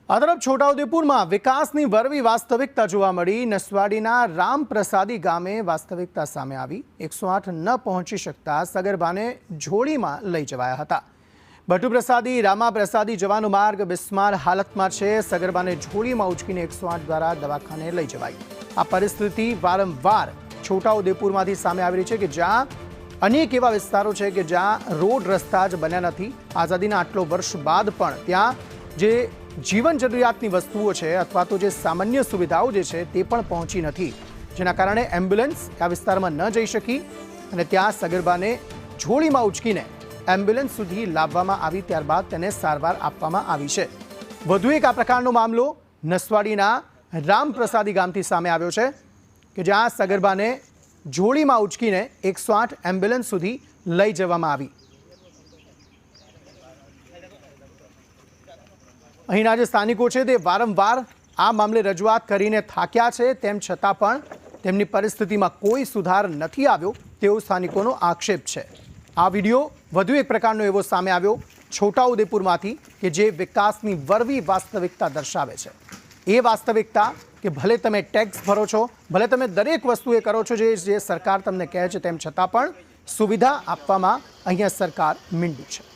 આ તરફ છોટાઉદેપુરમાં વિકાસની વરવી વાસ્તવિકતા જોવા મળી। નસવાડીના રામપ્રસાદી ગામે વાસ્તવિકતા સામે આવી। 108 ન પહોંચી શકતા સગર્ભાને ઝોળીમાં લઈ જવાયા હતા। ભટ્ટુપ્રસાદી રામાપ્રસાદી જવાનો માર્ગ બિસ્માર હાલતમાં છે। સગર્ભાને ઝોળીમાં ઉચકીને 108 દ્વારા દવાખાને લઈ જવાઈ। આ પરિસ્થિતિ વારંવાર છોટાઉદેપુરમાંથી સામે આવી રહી છે કે જ્યાં અનેક એવા વિસ્તારો છે કે જ્યાં રોડ રસ્તા જ બન્યા નથી। આઝાદીના આટલો વર્ષ બાદ પણ ત્યાં જે જીવન જરૂરિયાતની વસ્તુઓ છે અથવા તો જે સામાન્ય સુવિધાઓ જે છે તે પણ પહોંચી નથી, જેના કારણે એમ્બ્યુલન્સ આ વિસ્તારમાં ન જઈ શકી અને ત્યાં સગર્ભાને ઝોળીમાં ઉચકીને એમ્બ્યુલન્સ સુધી લાવવામાં આવી, ત્યારબાદ તેને સારવાર આપવામાં આવી છે। વધુ એક આ પ્રકારનો મામલો નસવાડીના રામપ્રસાદી ગામથી સામે આવ્યો છે કે જ્યાં સગર્ભાને ઝોળીમાં ઉચકીને 108 એમ્બ્યુલન્સ સુધી લઈ જવામાં આવી। અહીંના જે સ્થાનિકો છે તે વારંવાર આ મામલે રજૂઆત કરીને થાક્યા છે, તેમ છતાં પણ તેમની પરિસ્થિતિમાં કોઈ સુધાર નથી આવ્યો તેવો સ્થાનિકોનો આક્ષેપ છે। આ વિડીયો વધુ એક પ્રકારનો એવો સામે આવ્યો છોટાઉદેપુરમાંથી કે જે વિકાસની વરવી વાસ્તવિકતા દર્શાવે છે। એ વાસ્તવિકતા કે ભલે તમે ટેક્સ ભરો છો, ભલે તમે દરેક વસ્તુ એ કરો છો જે સરકાર તમને કહે છે, તેમ છતાં પણ સુવિધા આપવામાં અહીંયા સરકાર મીંડી છે।